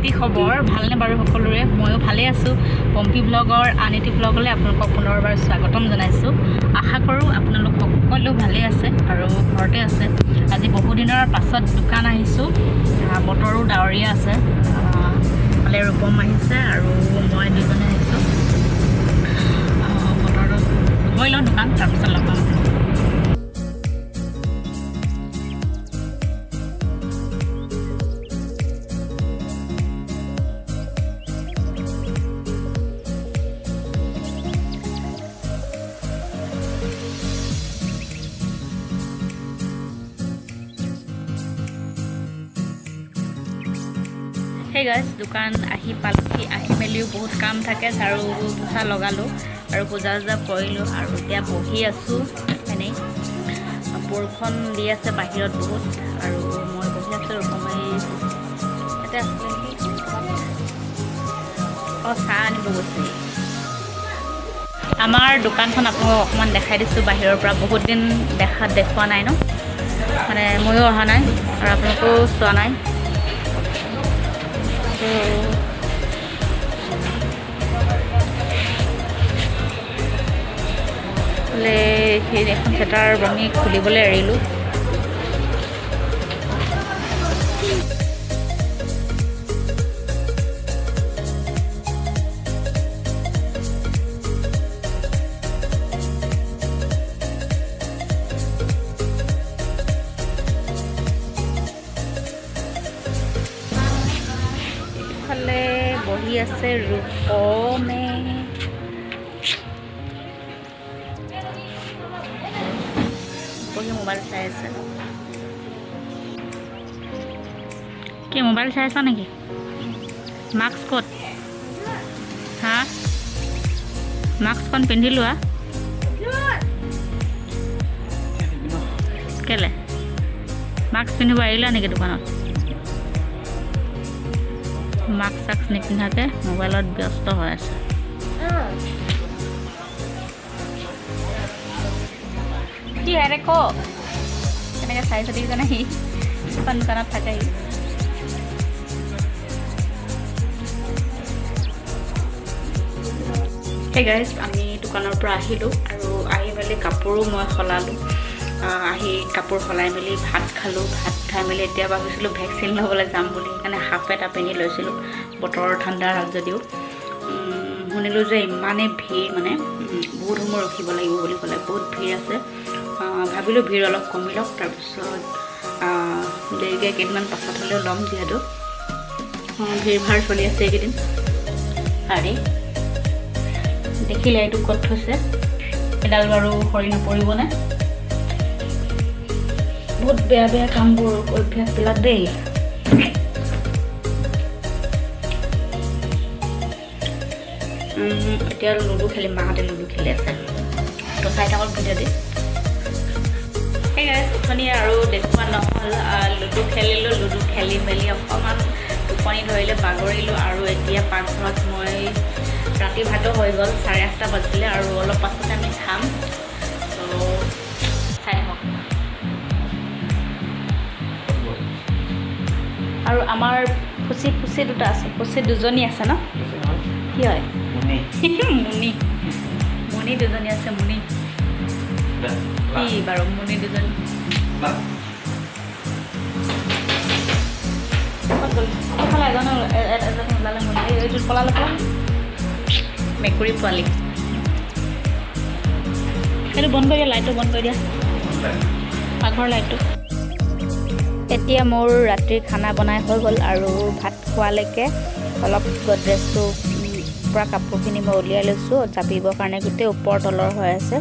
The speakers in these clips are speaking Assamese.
কি খবৰ ভালনে বাৰু সকলোৰে ময়ো ভালে আছোঁ পম্পি ব্লগৰ আন এটি ব্লগলৈ আপোনালোকক পুনৰবাৰ স্বাগতম জনাইছোঁ আশা কৰোঁ আপোনালোক সকলো ভালে আছে আৰু ঘৰতে আছে আজি বহুদিনৰ পাছত দোকান আহিছোঁ বতৰো ডাৱৰীয়া আছে ফালে ৰূপম আহিছে আৰু মই দুজনে আহিছোঁ বতৰটো গৈ লওঁ দোকান তাৰপিছত লগ পাম Hey guys, দোকান আহি পালকি আহি মেলিও বহুত কাম থাকে ঝাৰু পোছা লগালোঁ আৰু পূজা কৰিলোঁ আৰু এতিয়া বহি আছোঁ এনেই বৰষুণ দি আছে বাহিৰত বহুত আৰু মই বহি আছোঁ ৰূপমে ইয়াতে আছিলে নেকি চাহ আনিব গৈছে আমাৰ দোকানখন আপোনালোকক অকণমান দেখাই দিছোঁ বাহিৰৰ পৰা বহুত দিন দেখুৱা নাই ন মানে ময়ো অহা নাই আৰু আপোনালোকেও চোৱা নাই সেই এখন থেটাৰ বহি খুলিবলৈ এৰিলোঁ বহি আছে ৰূপমে বহি মোবাইল চাই আছে কি মোবাইল চাই আছা নেকি মাস্ক ক'ত হা মাস্কখন পিন্ধি লোৱা কেলে মাস্ক পিন্ধিব আহিলা নেকি দোকানত মাস্ক চাক্স নিপিন্ধাকে মোবাইলত ব্যস্ত হৈ আছে কি হেৰে ক এনেকৈ চাই চাই দিছে সি এখন দোকানত থাকে সেই গাইজ আমি দোকানৰ পৰা আহিলোঁ আৰু আহি মেলি কাপোৰো মই সলালোঁ আহি কাপোৰ সলাই মেলি ভাত খালোঁ ভাত খাই মেলি এতিয়া ভাবিছিলোঁ ভেকচিন ল'বলৈ যাম বুলি সেইকাৰণে হাফ এটা পিন্ধি লৈছিলোঁ বতৰ ঠাণ্ডা যদিও শুনিলোঁ যে ইমানেই ভিৰ মানে বহুত সময় ৰখিব লাগিব বুলি ক'লে বহুত ভিৰ আছে ভাবিলোঁ ভিৰ অলপ কমি লওক তাৰপিছত দেৰিকৈ কেইদিনমান পাছত হ'লেও ল'ম যিহেতু ভিৰ ভাৰ চলি আছে এইকেইদিন আৰে দেখিলে এইটো ক'ত থৈছে এডাল বাৰু সৰি নপৰিবনে বহুত বেয়া বেয়া কামবোৰ অভ্যাসবিলাক দেই এতিয়া লুডু খেলিম মাহঁতে লুডু খেলি আছে তো চাই থাকক ভিডিঅ' দি সেই গাইজ উঠনি আৰু দেখুওৱা নহ'ল লুডু খেলিলোঁ লুডু খেলি মেলি অকণমান টোপনি ধৰিলে বাগৰিলোঁ আৰু এতিয়া পাকঘৰত মই ৰাতি ভাতো হৈ গ'ল 8:30 বাজিলে আৰু অলপ পাছতে আমি খাম তো চাই থাকক আৰু আমাৰ ফুচি দুটা আছে ফুচি দুজনী আছে ন কি হয় মুনি দুজনী আছে মুনি কি বাৰু মুনি দুজনী এজন ওলালে মুনি এইটো পলালে মেকুৰী পোৱালি সেইটো বন্ধ কৰি দিয়া লাইটটো বন্ধ কৰি দিয়া পাকঘৰৰ লাইটটো এতিয়া মোৰ ৰাতিৰ খানা বনাই হৈ গ'ল আৰু ভাত খোৱালৈকে অলপ গডৰেজটো পৰা কাপোৰখিনি মই উলিয়াই লৈছোঁ জাপিবৰ কাৰণে গোটেই ওপৰ তলৰ হৈ আছে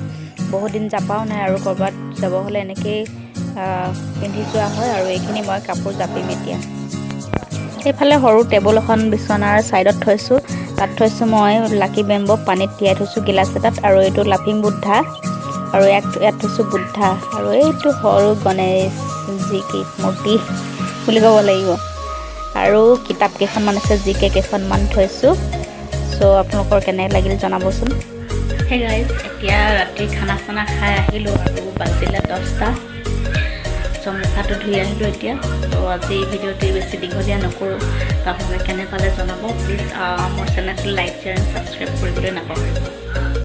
বহুত দিন জাপাও নাই আৰু ক'ৰবাত যাব হ'লে এনেকৈয়ে পিন্ধি যোৱা হয় আৰু এইখিনি মই কাপোৰ জাপিম এতিয়া এইফালে সৰু টেবুল এখন বিচনাৰ ছাইডত থৈছোঁ তাত থৈছোঁ মই লাকি বেম্ব পানীত তিয়াই থৈছোঁ গিলাচ এটাত আৰু এইটো লাফিং বুদ্ধা আৰু ইয়াত থৈছোঁ বুদ্ধা আৰু এইটো সৰু গণেশ যি কি মূৰ্তি বুলি ক'ব লাগিব আৰু কিতাপ কেইখনমান আছে জিকে কেইখনমান থৈছোঁ চ' আপোনালোকৰ কেনে লাগিল জনাবচোন হে গাইজ এতিয়া ৰাতি খানা চানা খাই আহিলোঁ আৰু বাজিলে 10টা মুখাটো ধুই আহিলোঁ এতিয়া। তো আজি ভিডিঅ'টি বেছি দীঘলীয়া নকৰোঁ। তো আপোনালোকে কেনে পালে জনাব প্লিজ। মোৰ চেনেলটো লাইক শ্বেয়াৰ এণ্ড ছাবস্ক্ৰাইব কৰিবলৈ নাপাহৰিব।